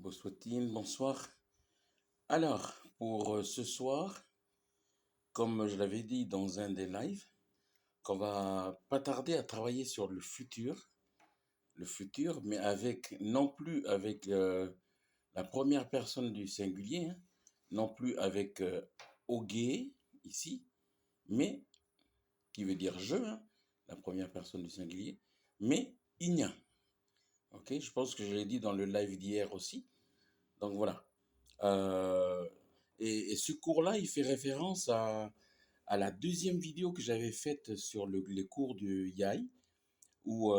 Bonsoir, bonsoir. Alors, pour ce soir, comme je l'avais dit dans un des lives, qu'on va pas tarder à travailler sur le futur, mais avec non plus avec la première personne du singulier, hein, non plus avec Ogé ici, mais qui veut dire je, hein, la première personne du singulier, mais Igna. Ok, je pense que je l'ai dit dans le live d'hier aussi. Donc voilà. Euh, et ce cours-là, il fait référence à la deuxième vidéo que j'avais faite sur les cours du YAI, où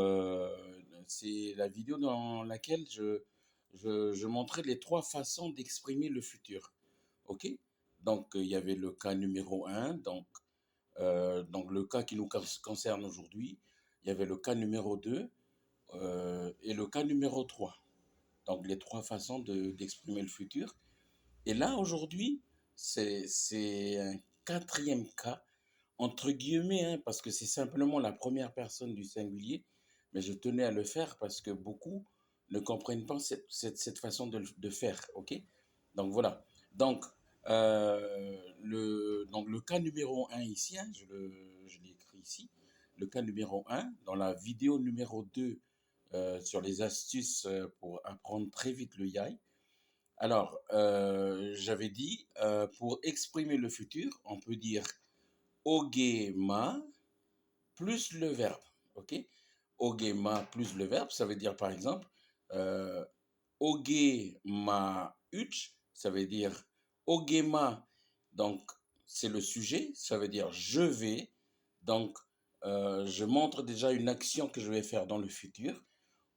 c'est la vidéo dans laquelle je montrais les trois façons d'exprimer le futur. OK? Donc, il y avait le cas numéro un, donc le cas qui nous concerne aujourd'hui. Il y avait le cas numéro 2 et le cas numéro 3. Donc, les trois façons d'exprimer le futur. Et là, aujourd'hui, c'est un quatrième cas, entre guillemets, hein, parce que c'est simplement la première personne du singulier, mais je tenais à le faire parce que beaucoup ne comprennent pas cette façon de faire, ok? Donc voilà. Donc, donc le cas numéro un ici, hein, je l'ai écrit ici, le cas numéro un dans la vidéo numéro 2 sur les astuces pour apprendre très vite le YAI. Alors, j'avais dit, pour exprimer le futur, on peut dire ogema plus le verbe. OK? Ogema plus le verbe, ça veut dire par exemple, euh, ogema uch, ça veut dire ogema, donc c'est le sujet, ça veut dire je vais, donc je montre déjà une action que je vais faire dans le futur.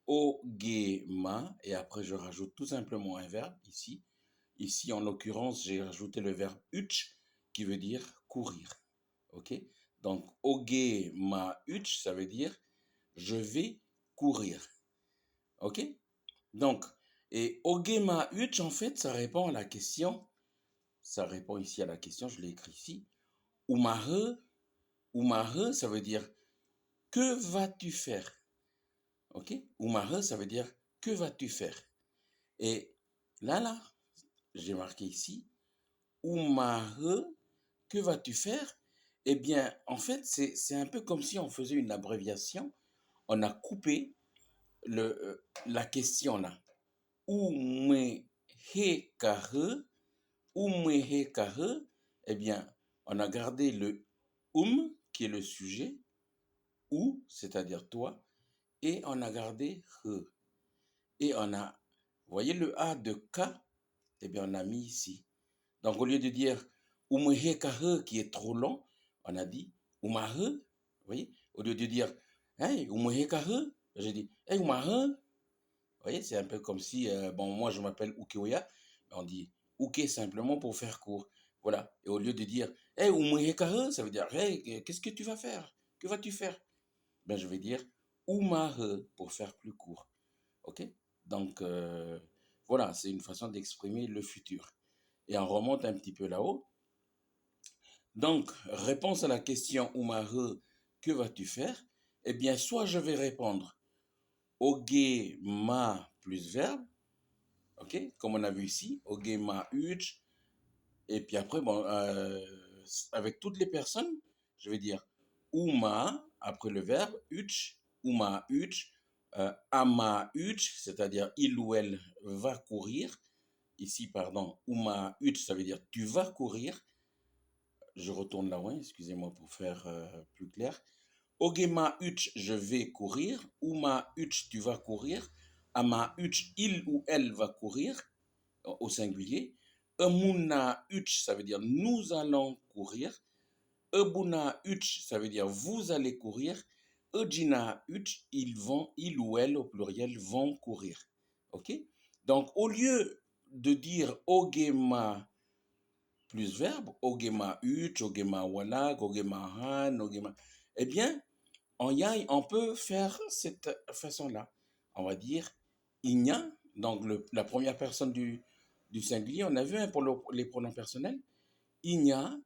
Ogema, et après je rajoute tout simplement un verbe ici. Ici, en l'occurrence, j'ai rajouté le verbe uch qui veut dire courir. OK? Donc, oge ma uch, ça veut dire je vais courir. OK? Donc, et oge ma uch, en fait, ça répond à la question, ça répond ici à la question, je l'ai écrit ici. Umahe, ça veut dire que vas-tu faire? OK? Umahe, ça veut dire que vas-tu faire? Et là, j'ai marqué ici, Umahe, que vas-tu faire? Eh bien, en fait, c'est un peu comme si on faisait une abréviation. On a coupé la question là. Umehekahe, umehekahe, eh bien, on a gardé le qui est le sujet, ou, c'est-à-dire toi, et on a gardé he. Et on a, vous voyez le A de K, eh bien, on a mis ici. Donc, au lieu de dire umehekahe qui est trop long, on a dit umahe. Vous voyez, au lieu de dire hey, umehekahe, j'ai dit hey, umahe. Vous voyez, c'est un peu comme si, bon, moi je m'appelle Ukeoya, on dit Uke simplement pour faire court. Voilà. Et au lieu de dire hey, umehekahe, ça veut dire hey, qu'est-ce que tu vas faire? Que vas-tu faire? Ben, je vais dire umahe pour faire plus court. OK? Donc, voilà, c'est une façon d'exprimer le futur. Et on remonte un petit peu là-haut. Donc, réponse à la question Umaru, que vas-tu faire? Eh bien, soit je vais répondre Oge ma plus verbe, ok, comme on a vu ici, Oge ma uch, et puis après, bon, avec toutes les personnes, je vais dire Uma après le verbe, uch, Uma uch, Ama uch, c'est-à-dire il ou elle va courir. Ici, pardon, Uma uch, ça veut dire tu vas courir. Je retourne là-haut, excusez-moi pour faire plus clair. Ogema uch, je vais courir. Uma uch, tu vas courir. Ama uch, il ou elle va courir, au singulier. Emuna uch, ça veut dire nous allons courir. Ebuna uch, ça veut dire vous allez courir. Ejina uch, ils ou elles au pluriel vont courir. Ok? Donc au lieu de dire ogema plus verbe, ogema uch, ogema walak, ogema han, ogema. Eh bien, en yai, on peut faire cette façon-là. On va dire igna, donc la première personne du singulier. On a vu hein, pour les pronoms personnels, igna,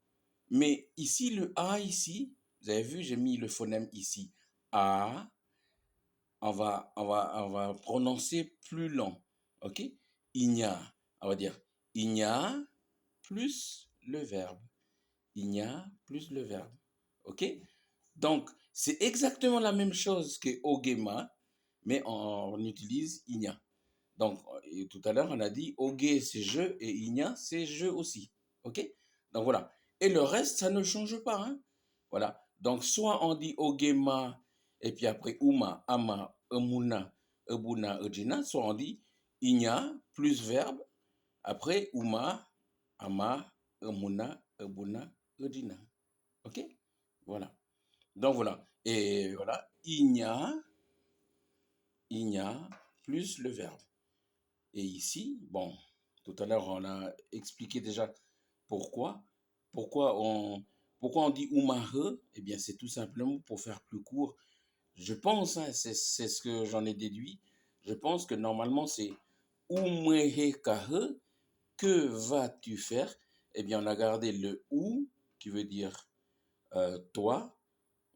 mais ici, le a ici, vous avez vu, j'ai mis le phonème ici, a, on va prononcer plus long, ok? il n'y a, on va dire, il n'y a plus le verbe. Il n'y a plus le verbe. OK? Donc, c'est exactement la même chose que ogema, mais on utilise il n'y a. Donc, tout à l'heure, on a dit oge, c'est je, et il n'y a, c'est je aussi. OK? Donc, voilà. Et le reste, ça ne change pas. Hein? Voilà. Donc, soit on dit ogema, et puis après uma, ama, emuna, ebuna, ejina, soit on dit il n'y a plus verbe, après uma, ama, emuna, ebuna, ejina. OK? Voilà. Donc, voilà. Et voilà, il n'y a plus le verbe. Et ici, bon, tout à l'heure, on a expliqué déjà pourquoi. Pourquoi on, pourquoi on dit umahe? Eh bien, c'est tout simplement pour faire plus court. Je pense, hein, c'est ce que j'en ai déduit. Je pense que normalement, c'est umehekahe. Que vas-tu faire? Eh bien, on a gardé le ou, qui veut dire toi.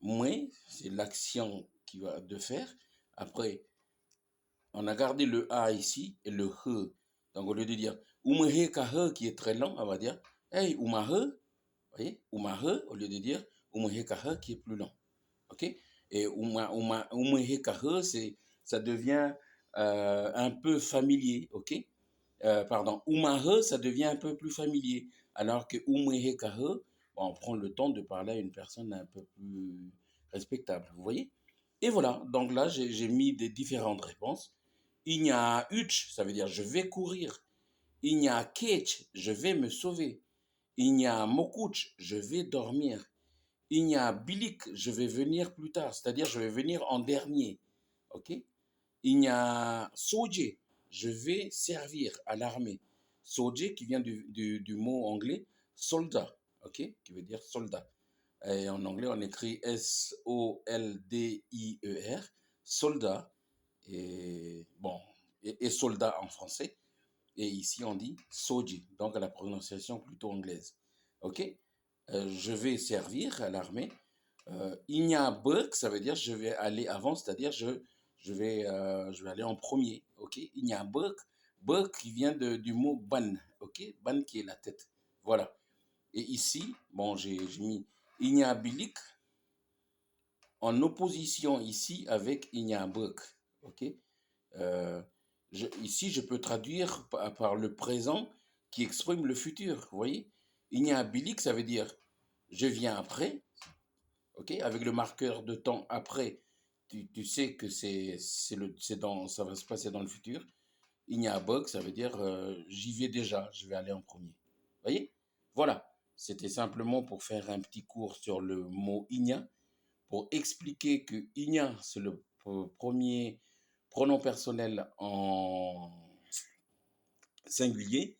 Moi, c'est l'action qui va de faire. Après, on a gardé le A ici et le He. Donc, au lieu de dire Umehe Kahe qui est très long, on va dire Hey Umahe, vous voyez, Umahe, au lieu de dire Umehe Kahe qui est plus long. OK? Et Umehe Kahe, ça devient un peu familier. OK? Pardon, Umahe, ça devient un peu plus familier. Alors que Umehe Kahe, bon, on prend le temps de parler à une personne un peu plus respectable. Vous voyez? Et voilà, donc là, j'ai mis des différentes réponses. Il y a Uch, ça veut dire je vais courir. Il y a Kech, je vais me sauver. Il y a Mokuch, je vais dormir. Il y a Bilik, je vais venir plus tard, c'est-à-dire je vais venir en dernier. OK? Il y a Soje, je vais servir à l'armée. Soje qui vient du mot anglais soldat, OK? Qui veut dire soldat. Et en anglais, on écrit S-O-L-D-I-E-R, soldat, et bon, et soldat en français. Et ici, on dit soji, donc à la prononciation plutôt anglaise. OK? Je vais servir à l'armée. Il y a Burk, ça veut dire je vais aller avant, c'est-à-dire je vais aller en premier. OK? Il y a Burk, Burk qui vient du mot ban. OK? Ban qui est la tête. Voilà. Et ici, bon, j'ai mis Ignabilik en opposition ici avec Ignabuk. OK? Euh, ici, je peux traduire par le présent qui exprime le futur. Vous voyez? Ignabilik, ça veut dire je viens après. OK? Avec le marqueur de temps après, tu sais que ça va se passer dans le futur. Ignabuk, ça veut dire j'y vais déjà, je vais aller en premier. Vous voyez? Voilà. C'était simplement pour faire un petit cours sur le mot igna, pour expliquer que igna, c'est le premier pronom personnel en singulier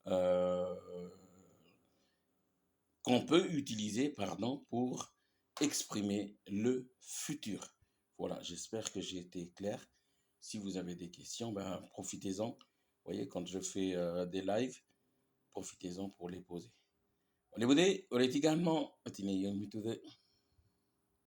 euh, qu'on peut utiliser, pardon, pour exprimer le futur. Voilà, j'espère que j'ai été clair. Si vous avez des questions, ben, profitez-en. Vous voyez, quand je fais des lives, profitez-en pour les poser. On est également.